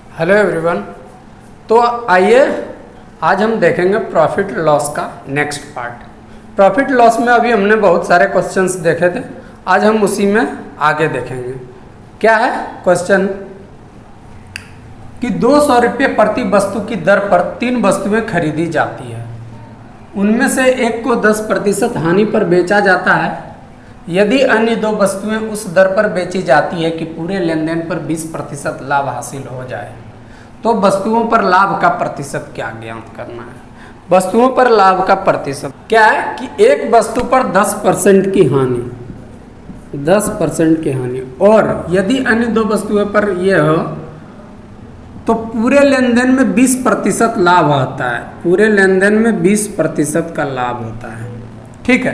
Hello everyone. तो आइए आज हम देखेंगे प्रॉफिट लॉस का नेक्स्ट पार्ट। प्रॉफिट लॉस में अभी हमने बहुत सारे क्वेश्चंस देखे थे, आज हम उसी में आगे देखेंगे। क्या है क्वेश्चन कि 200 रुपये प्रति वस्तु की दर पर 3 वस्तुएं खरीदी जाती है, उनमें से एक को 10% हानि पर बेचा जाता है। यदि अन्य 2 वस्तुएं उस दर पर बेची जाती है कि पूरे लेन देन पर 20% लाभ हासिल हो जाए, तो वस्तुओं पर लाभ का प्रतिशत क्या ज्ञात करना है। वस्तुओं पर लाभ का प्रतिशत क्या है कि एक वस्तु पर 10% की हानि, 10% की हानि, और यदि अन्य 2 वस्तुओं पर यह हो तो पूरे लेन देन में 20% लाभ होता है। पूरे लेन देन में 20% का लाभ होता है। ठीक है,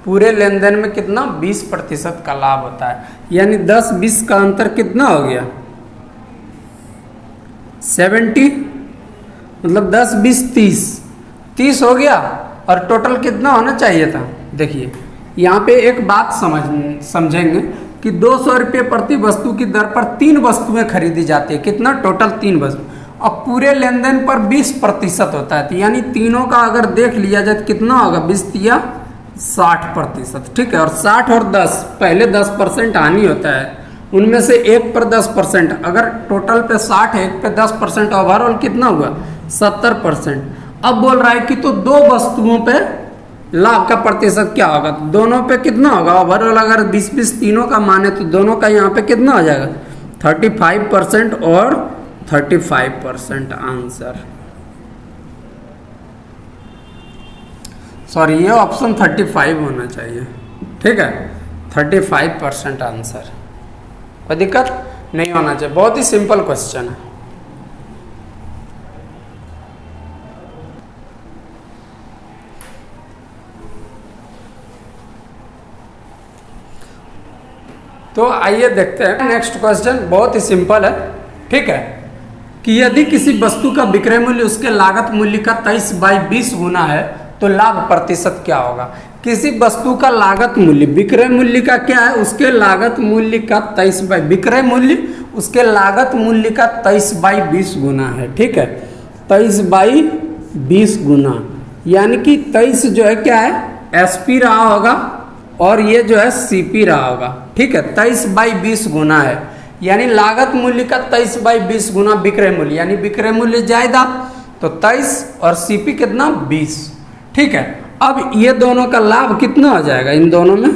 पूरे लेन देन में कितना 20% का लाभ होता है, यानी 10-20 का अंतर कितना हो गया 70, मतलब 10-20-30, 30 हो गया। और टोटल कितना होना चाहिए था। देखिए यहाँ पे एक बात समझेंगे कि 200 रुपये प्रति वस्तु की दर पर 3 वस्तुएं खरीदी जाती है। कितना टोटल 3 वस्तु, अब पूरे लेन देन पर 20% होता है, तो यानी तीनों का अगर देख लिया जाए तो कितना होगा 20 या 60%। ठीक है, और 60 और 10 पहले 10% हानि होता है, उनमें से एक पर 10%, अगर टोटल पे 60 है, एक पे 10%, ओवरऑल कितना हुआ 70%। अब बोल रहा है कि तो 2 वस्तुओं पे लाभ का प्रतिशत क्या होगा, दोनों पे कितना होगा ओवरऑल। अगर 20-20 तीनों का माने तो दोनों का यहाँ पे कितना हो जाएगा 35% और 35% आंसर। सॉरी, ये ऑप्शन 35 होना चाहिए। ठीक है, 35% आंसर, कोई दिक्कत नहीं होना चाहिए। बहुत ही सिंपल क्वेश्चन है। तो आइए देखते हैं नेक्स्ट क्वेश्चन, बहुत ही सिंपल है। ठीक है, कि यदि किसी वस्तु का विक्रय मूल्य उसके लागत मूल्य का 23/20 गुना है तो लाभ प्रतिशत क्या होगा। किसी वस्तु का लागत मूल्य, विक्रय मूल्य का क्या है, उसके लागत मूल्य का 23 विक्रय मूल्य उसके लागत मूल्य का 23/20 गुना है। ठीक है, 23/20 गुना, यानी कि 23 जो है क्या है एसपी रहा होगा और ये जो है सीपी रहा होगा। ठीक है, 23/20 गुना है, यानी लागत मूल्य का 23/20 गुना विक्रय मूल्य, यानी विक्रय मूल्य ज्यादा तो 23 और सीपी कितना 20। ठीक है, अब ये दोनों का लाभ कितना हो जाएगा, इन दोनों में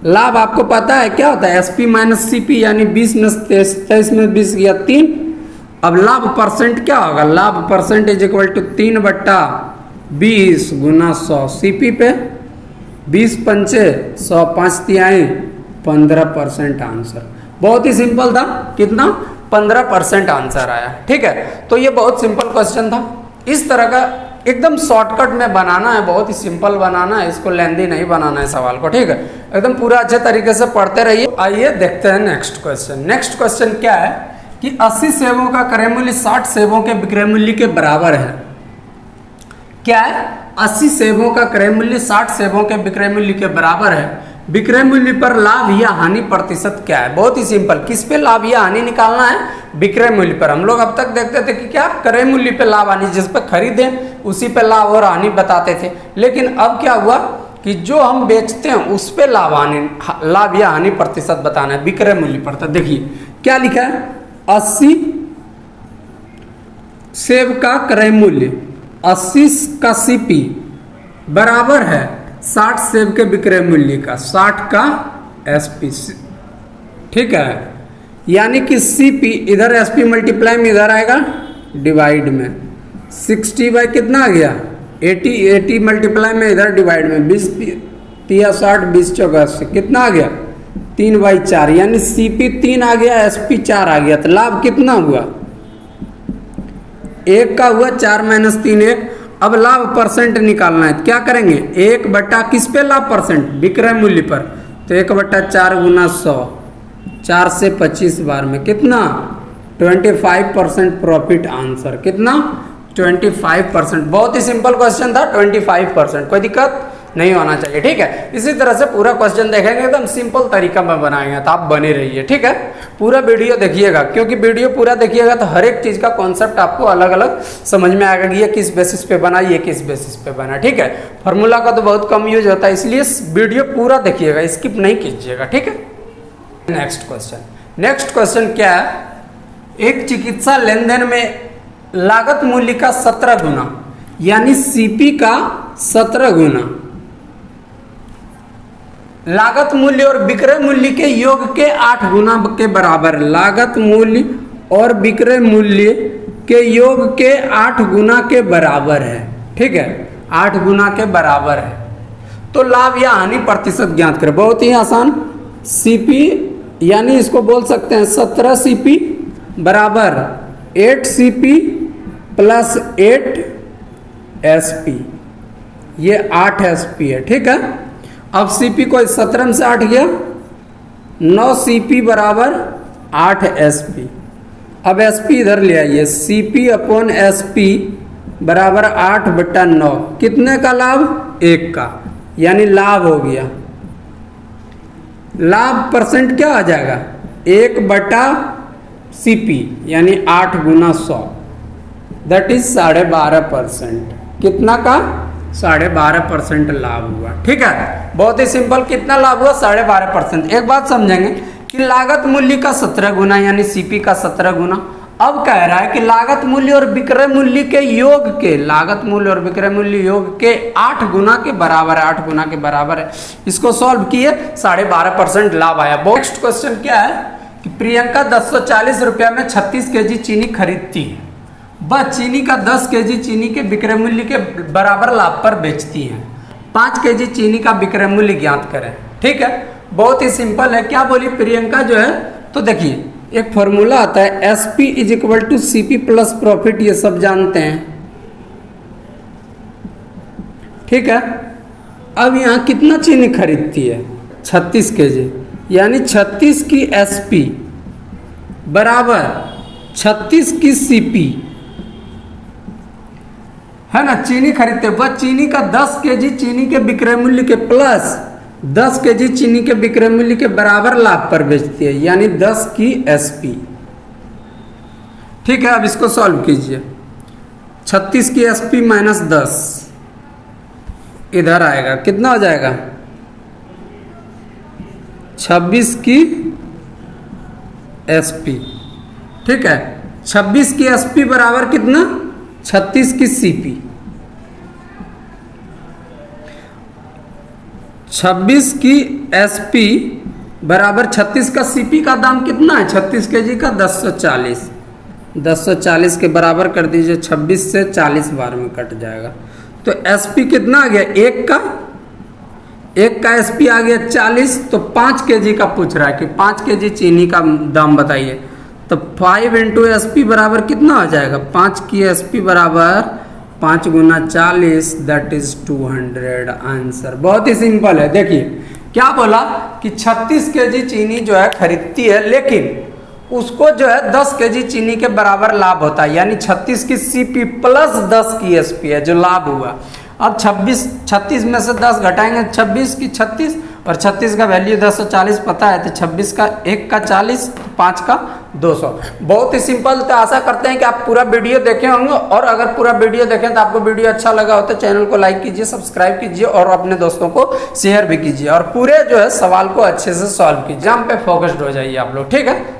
लाभ आपको पता है क्या होता है एसपी माइनस सीपी, यानी 20 में 23 में 20 गया 3। अब लाभ परसेंट क्या होगा, लाभ परसेंट इज इक्वल टू 3/20 गुना 100, सीपी पे 20 पंचे 100, 5 तिहाई 15% आंसर। बहुत ही सिंपल था, कितना 15% आंसर आया। ठीक है, तो ये बहुत सिंपल क्वेश्चन था। इस तरह का एकदम शॉर्टकट में बनाना है, बहुत ही सिंपल बनाना है, इसको लेंदी नहीं बनाना है सवाल को। ठीक है, एकदम पूरा अच्छे तरीके से पढ़ते रहिए। आइए देखते हैं नेक्स्ट क्वेश्चन। नेक्स्ट क्वेश्चन क्या है कि 80 सेबों का क्रय मूल्य 60 सेबों के विक्रय मूल्य के बराबर है। क्या है, 80 सेबों का क्रय मूल्य 60 सेबों के विक्रय मूल्य के बराबर है। विक्रय मूल्य पर लाभ या हानि प्रतिशत क्या है। बहुत ही सिंपल, किस पे लाभ या हानि निकालना है, विक्रय मूल्य पर। हम लोग अब तक देखते थे कि क्या क्रय मूल्य पे लाभ हानि, जिस पे खरीदें उसी पे लाभ और हानि बताते थे। लेकिन अब क्या हुआ कि जो हम बेचते हैं उस पे लाभ या हानि प्रतिशत बताना है विक्रय मूल्य पर। तो देखिए क्या लिखा है, 80 सेब का क्रय मूल्य 80 का सीपी बराबर है 60 सेब के विक्रय मूल्य का 60 का एसपी। ठीक है, यानी कि सीपी इधर एसपी मल्टीप्लाई में इधर आएगा डिवाइड में 60 बाई कितना आ गया 80 मल्टीप्लाई में इधर डिवाइड में 20 तिया 60 20 चौका 80 कितना आ गया 3/4, यानी सीपी 3 आ गया एसपी 4 आ गया। तो लाभ कितना हुआ 1 का हुआ, 4 - 3 1। अब लाभ परसेंट निकालना है, क्या करेंगे 1/, किस पे लाभ परसेंट विक्रय मूल्य पर, तो 1/4 गुना 100, 4 से 25 बार में कितना 25% प्रॉफिट आंसर। कितना 25%। बहुत ही सिंपल क्वेश्चन था, 25%, कोई दिक्कत नहीं होना चाहिए। ठीक है, इसी तरह से पूरा क्वेश्चन देखेंगे एकदम सिंपल तरीका में बनाएंगे, तो आप बने रहिए। ठीक है, पूरा वीडियो देखिएगा, क्योंकि वीडियो पूरा देखिएगा तो हर एक चीज़ का कॉन्सेप्ट आपको अलग अलग समझ में आएगा कि ये किस बेसिस पे बना, ये किस बेसिस पे बना। ठीक है, फार्मूला का तो बहुत कम यूज होता है, इसलिए वीडियो पूरा देखिएगा, स्किप नहीं कीजिएगा। ठीक है, नेक्स्ट क्वेश्चन क्या है, एक चिकित्सा लेन देन में लागत मूल्य का 17 गुना यानी सीपी का 17 गुना लागत मूल्य और विक्रय मूल्य के योग के 8 गुना के बराबर, लागत मूल्य और विक्रय मूल्य के योग के 8 गुना के बराबर है। ठीक है, 8 गुना के बराबर है, तो लाभ या हानि प्रतिशत ज्ञात करें। बहुत ही आसान, सीपी यानी इसको बोल सकते हैं 17 सीपी बराबर 8 सीपी प्लस 8 एसपी, ये 8 एसपी है। ठीक है, अब सीपी को 17 से 8 गया, 9 सीपी बराबर 8 एसपी। अब एसपी इधर ले आइए, सीपी अपॉन एसपी बराबर 8/9, कितने का लाभ? 1 का, यानी लाभ हो गया। लाभ परसेंट क्या आ जाएगा? 1/सीपी यानी 8 गुना 100, दैट इज 12.5%। कितना का? 12.5% लाभ हुआ। ठीक है, बहुत ही सिंपल, कितना लाभ हुआ? 12.5%। एक बात समझेंगे कि लागत मूल्य का 17 गुना यानी सीपी का 17 गुना। अब कह रहा है कि लागत मूल्य और विक्रय मूल्य के योग के, लागत मूल्य और विक्रय मूल्य योग के 8 गुना के बराबर है, 8 गुना के बराबर है। इसको सॉल्व किए, 12.5% लाभ आया। नेक्स्ट क्वेश्चन क्या है कि प्रियंका 1040 रुपया में 36 केजी चीनी खरीदती है, वह चीनी का 10 केजी चीनी के विक्रय मूल्य के बराबर लाभ पर बेचती है। 5 केजी चीनी का विक्रय मूल्य ज्ञात करें। ठीक है, बहुत ही सिंपल है। क्या बोली प्रियंका जो है, तो देखिए एक फॉर्मूला आता है SP is equal to CP plus profit, ये सब जानते हैं। ठीक है, अब यहाँ कितना चीनी खरीदती है? 36 केजी, यानी 36 की एसपी बराबर 36 की सीपी है ना। चीनी खरीदते, वह चीनी का 10 केजी चीनी के विक्रय मूल्य के प्लस 10 केजी चीनी के विक्रय मूल्य के बराबर लाभ पर बेचती है, यानी 10 की एसपी। ठीक है, अब इसको सॉल्व कीजिए। 36 की एसपी माइनस 10 इधर आएगा, कितना हो जाएगा? 26 की एसपी। ठीक है, 26 की एसपी बराबर कितना? 36 की सीपी। 26 की एसपी बराबर 36 का सीपी का दाम कितना है? 36 केजी का 1040, 1040 के बराबर कर दीजिए, 26 से 40 बार में कट जाएगा, तो एसपी कितना आ गया? 1 का एसपी आ गया 40। तो 5 केजी का पूछ रहा है कि 5 केजी चीनी का दाम बताइए, तो 5 इंटू एसपी बराबर कितना हो जाएगा? 5 की एसपी बराबर 5 गुना 40, दैट इज 200 आंसर। बहुत ही सिंपल है। देखिए क्या बोला कि 36 केजी चीनी जो है खरीदती है, लेकिन उसको जो है 10 केजी चीनी के बराबर लाभ होता है, यानी 36 की सीपी प्लस 10 की एसपी है जो लाभ हुआ। अब 36 में से 10 घटाएंगे, 26 की 36, और 36 का वैल्यू 1040 पता है, तो 26 का 1 का 40, 5 का 200। बहुत ही सिंपल। तो आशा करते हैं कि आप पूरा वीडियो देखे होंगे, और अगर पूरा वीडियो देखें तो आपको वीडियो अच्छा लगा हो तो चैनल को लाइक कीजिए, सब्सक्राइब कीजिए और अपने दोस्तों को शेयर भी कीजिए, और पूरे जो है सवाल को अच्छे से सॉल्व कीजिए। हम पे फोकस्ड हो जाइए आप लोग। ठीक है।